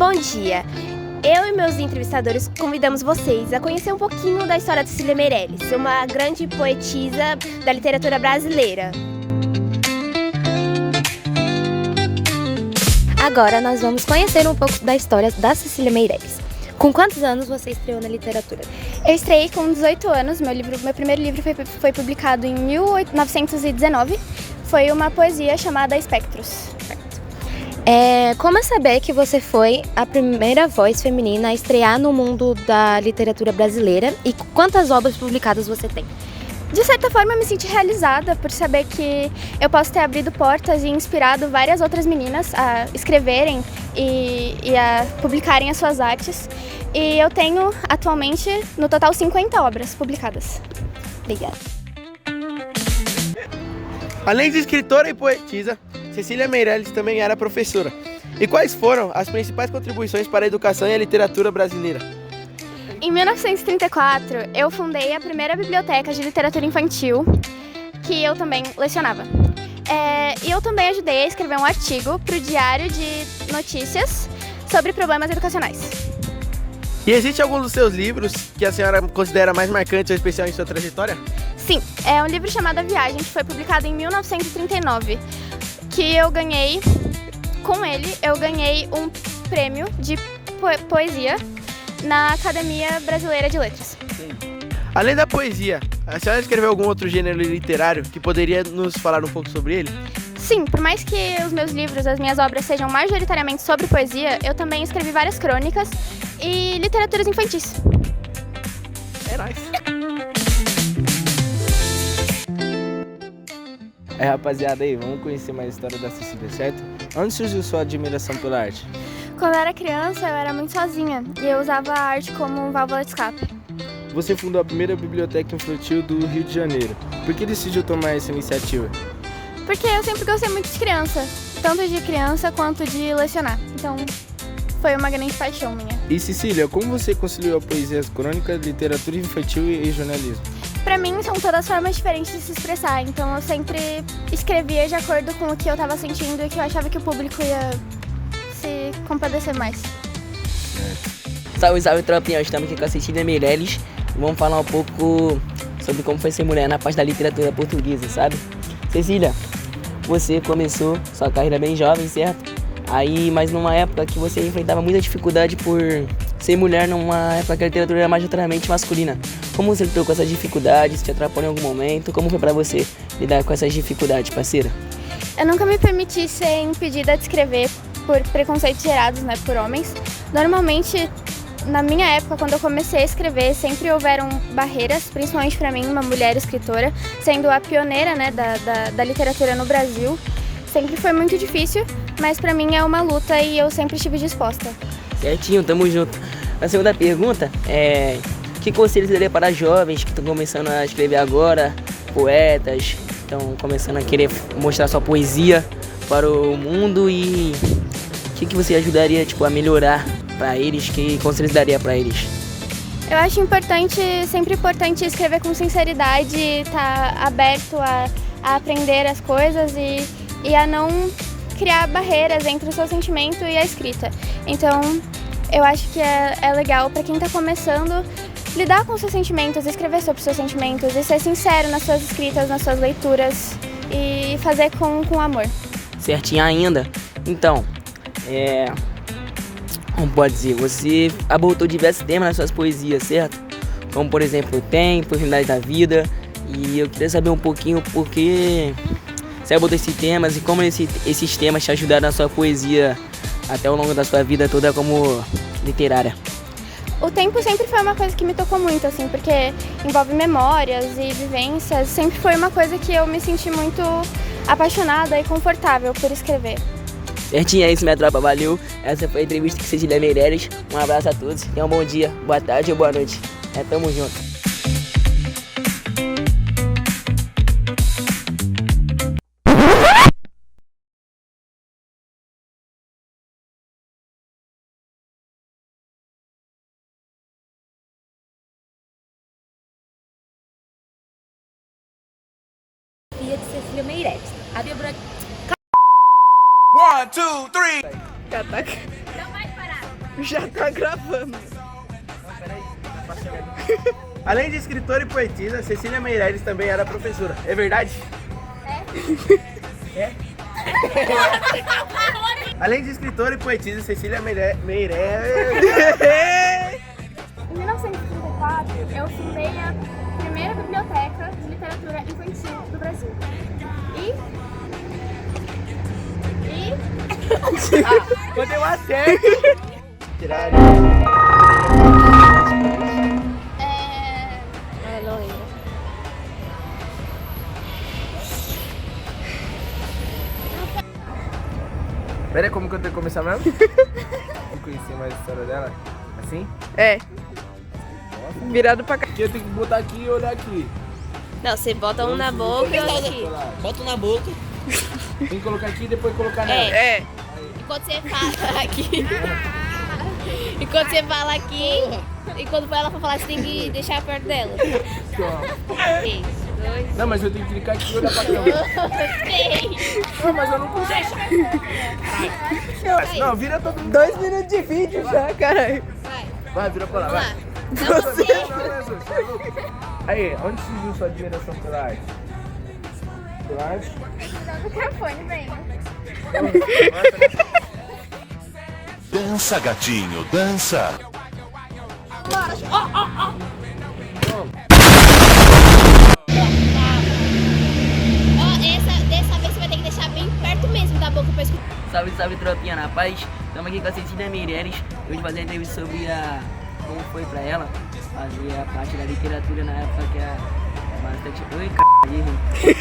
Bom dia! Eu e meus entrevistadores convidamos vocês a conhecer um pouquinho da história de Cecília Meirelles, uma grande poetisa da literatura brasileira. Agora nós vamos conhecer um pouco da história da Cecília Meirelles. Com quantos anos você estreou na literatura? Eu estreiei com 18 anos, meu primeiro livro foi publicado em 1919, foi uma poesia chamada Espectros. Como é saber que você foi a primeira voz feminina a estrear no mundo da literatura brasileira e quantas obras publicadas você tem? De certa forma, eu me senti realizada por saber que eu posso ter abrido portas e inspirado várias outras meninas a escreverem e a publicarem as suas artes. E eu tenho, atualmente, no total, 50 obras publicadas. Obrigada. Além de escritora e poetisa, Cecília Meirelles também era professora. E quais foram as principais contribuições para a educação e a literatura brasileira? Em 1934, eu fundei a primeira biblioteca de literatura infantil, que eu também lecionava. E eu também ajudei a escrever um artigo para o Diário de Notícias sobre problemas educacionais. E existe algum dos seus livros que a senhora considera mais marcante ou especial em sua trajetória? Sim, é um livro chamado A Viagem, que foi publicado em 1939, que eu ganhei, com ele, eu ganhei um prêmio de poesia na Academia Brasileira de Letras. Além da poesia, a senhora escreveu algum outro gênero literário que poderia nos falar um pouco sobre ele? Sim, por mais que os meus livros, as minhas obras sejam majoritariamente sobre poesia, eu também escrevi várias crônicas e literaturas infantis. Rapaziada, aí, vamos conhecer mais a história da Cecília, certo? Onde surgiu sua admiração pela arte? Quando eu era criança, eu era muito sozinha e eu usava a arte como válvula de escape. Você fundou a primeira biblioteca infantil do Rio de Janeiro. Por que decidiu tomar essa iniciativa? Porque eu sempre gostei muito de criança, tanto de criança quanto de lecionar. Então, foi uma grande paixão minha. E Cecília, como você conciliou a poesia, as crônicas, literatura infantil e jornalismo? Pra mim, são todas formas diferentes de se expressar, então eu sempre escrevia de acordo com o que eu estava sentindo e que eu achava que o público ia se compadecer mais. Salve, salve, tropinha! Estamos aqui com a Cecília Meirelles e vamos falar um pouco sobre como foi ser mulher na parte da literatura portuguesa, sabe? Cecília, você começou sua carreira bem jovem, certo? Mas numa época que você enfrentava muita dificuldade por ser mulher, numa época que a literatura era majoritariamente masculina. Como você lidou com essas dificuldades? Te atrapalhou em algum momento? Como foi pra você lidar com essas dificuldades, parceira? Eu nunca me permiti ser impedida de escrever por preconceitos gerados, por homens. Normalmente, na minha época, quando eu comecei a escrever, sempre houveram barreiras, principalmente para mim, uma mulher escritora, sendo a pioneira, da literatura no Brasil. Sempre foi muito difícil, mas para mim é uma luta e eu sempre estive disposta. Certinho, tamo junto. A segunda pergunta é: que conselho você daria para jovens que estão começando a escrever agora, poetas, estão começando a querer mostrar sua poesia para o mundo, e o que você ajudaria a melhorar para eles? Que conselhos daria para eles? Eu acho sempre importante escrever com sinceridade, estar aberto a aprender as coisas e a não criar barreiras entre o seu sentimento e a escrita. Então, eu acho que é legal para quem está começando lidar com seus sentimentos, escrever sobre seus sentimentos e ser sincero nas suas escritas, nas suas leituras e fazer com amor. Certinho ainda. Então, como pode dizer, você abordou diversos temas nas suas poesias, certo? Como, por exemplo, o tempo, a finalidade da vida. E eu queria saber um pouquinho por que você abordou esses temas e como esses temas te ajudaram na sua poesia até ao longo da sua vida toda como literária. O tempo sempre foi uma coisa que me tocou muito, porque envolve memórias e vivências. Sempre foi uma coisa que eu me senti muito apaixonada e confortável por escrever. Certinho, é isso, minha tropa. Valeu. Essa foi a entrevista com Cecília Meirelles. Um abraço a todos. Tenham um bom dia, boa tarde ou boa noite. Tamo junto. De Cecília Meirelles. A biblioteca. 1, 2, 3. Não vai parar. Já tá gravando. Além de escritora e poetisa, Cecília Meirelles também era professora. É verdade? É. Além de escritora e poetisa, Cecília Meirelles... Em 1934, eu fundei a primeira biblioteca de literatura infantil do Brasil. Quando eu acerto... Não lembro. Pera aí, como que eu tenho que começar mesmo? Vou conhecer mais a história dela. Assim? É. Virado pra cá. Aqui eu tenho que botar aqui e olhar aqui. Não, você bota um na boca e outro aqui. Bota na boca. Tem que colocar aqui e depois colocar nela. É. Enquanto você fala aqui. Enquanto você fala aqui. E quando ela for falar, você tem que deixar perto dela. Três, dois, Não, mas eu tenho que clicar aqui e olhar pra câmera. três. Não, mas eu não consigo. Não, vira todo mundo. 2 minutos de vídeo já, caralho. Vai, Vai, vira pra lá, vamos vai. lá. Não, você. Aí, onde surgiu sua admiração pela arte? Pela arte? Dá o microfone, vem. Dança, gatinho, dança. Dessa vez você vai ter que deixar bem perto mesmo da boca pra escutar. Salve, salve, tropinha na paz. Estamos aqui com a Cecília Meirelles. Hoje fazer a entrevista sobre como foi pra ela fazer a parte da literatura na época que a bastante... Oi, c...